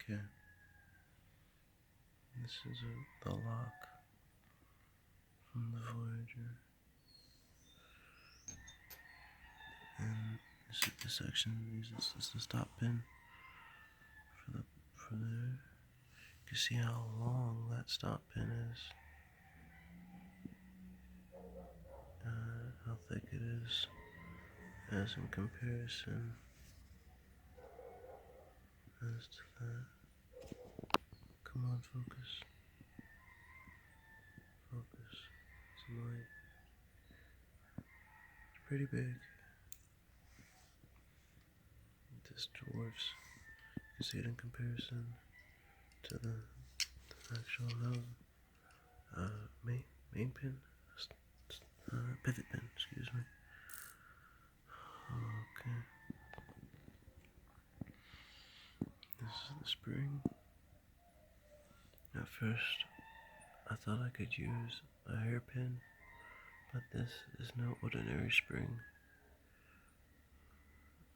Okay. This is the lock from the Voyager. And this is the section that uses the stop pin for there. You can see how long that stop pin is. How thick it is as in comparison as to that. Come on, focus. Focus. Some light. It's pretty big. This dwarfs. You can see it in comparison to the actual main pin, pivot pin. Excuse me. Okay. This is the spring. At first, I thought I could use a hairpin, but this is no ordinary spring.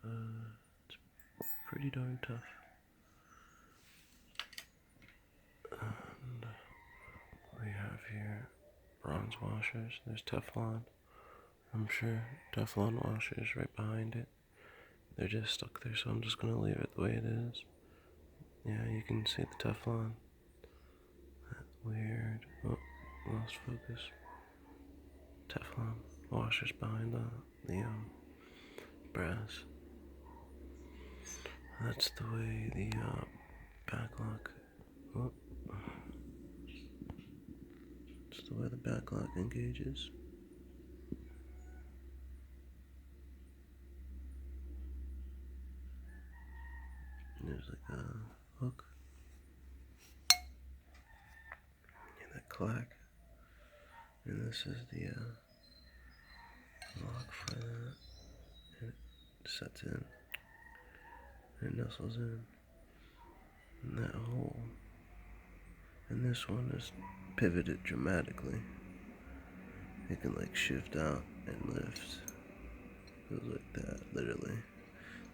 It's pretty darn tough. And we have here bronze washers. There's Teflon. I'm sure Teflon washers right behind it. They're just stuck there, so I'm just gonna leave it the way it is. Yeah, you can see the Teflon. That's weird. Oh, lost focus. Teflon washers behind the brass. That's the way the backlock. Oh, that's the way the backlock engages. There's like a hook. And that clack. And this is the lock for that. And it sets in. And it nestles in that hole. And this one is pivoted dramatically. It can like shift out and lift. Goes like that, literally.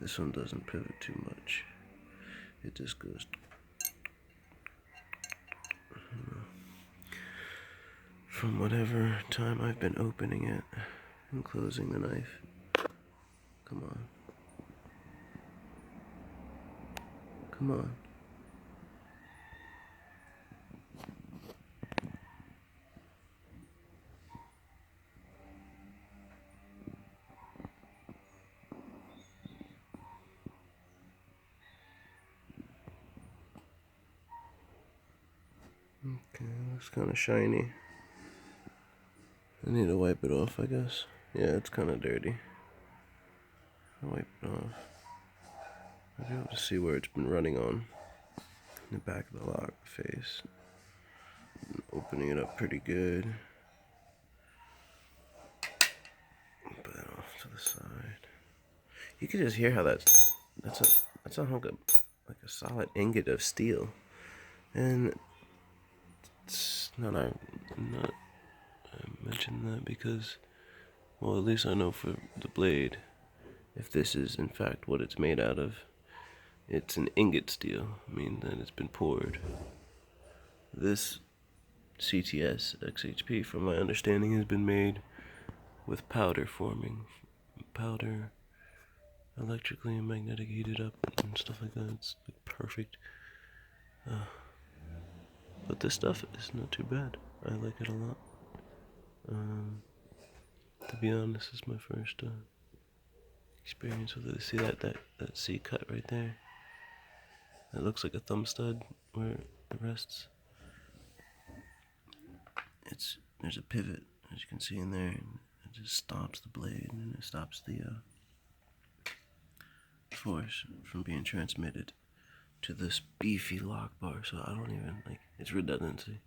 This one doesn't pivot too much. It just goes from whatever time I've been opening it and closing the knife. Come on. Come on. Okay, looks kind of shiny. I need to wipe it off, I guess. Yeah, it's kind of dirty. I'll wipe it off. I'll be able to see where it's been running on. In the back of the lock face. And opening it up pretty good. Put that off to the side. You can just hear how that's a hunk of like a solid ingot of steel. And it's not I mentioned that because, well, at least I know for the blade, if this is in fact what it's made out of, it's an ingot steel, I mean that it's been poured. This CTS XHP, from my understanding, has been made with powder forming. Powder electrically and magnetic heated up and stuff like that. It's like perfect. But this stuff is not too bad. I like it a lot. To be honest, this is my first experience with it. See that C cut right there? It looks like a thumb stud where it rests. There's a pivot, as you can see in there, and it just stops the blade and it stops the force from being transmitted to this beefy lock bar. So I don't even like it's redundancy,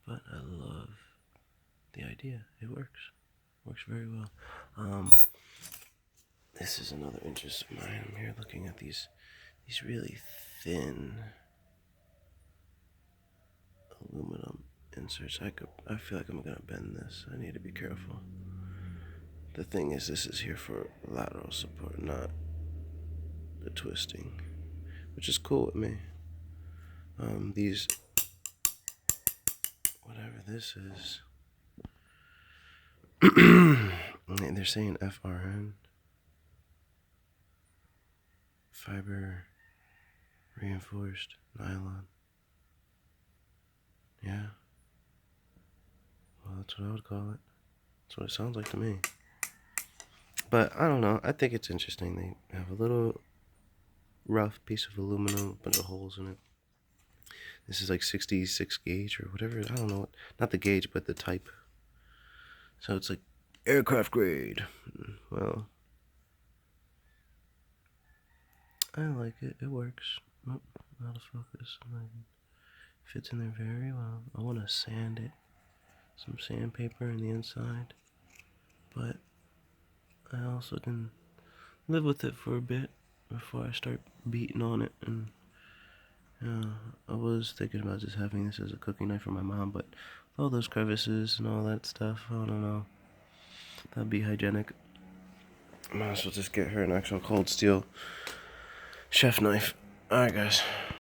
but I love the idea. It works very well. This is another interest of mine. I'm here looking at these really thin aluminum inserts. I feel like I'm gonna bend this. I need to be careful. The thing is, this is here for lateral support, not the twisting, which is cool with me. These, whatever this is, they're saying FRN, fiber reinforced nylon. Yeah. Well, that's what I would call it. That's what it sounds like to me. But I don't know. I think it's interesting. They have a little rough piece of aluminum, a bunch of holes in it. This is like 66 gauge or whatever. I don't know. Not the gauge, but the type. So it's like aircraft grade. Well, I like it. It works. Oh, out of focus. Fits in there very well. I want to sand it. Some sandpaper in the inside. But I also can live with it for a bit before I start beating on it. And I was thinking about just having this as a cooking knife for my mom, but all those crevices and all that stuff, I don't know. That'd be hygienic. Might as well just get her an actual cold steel chef knife. Alright, guys.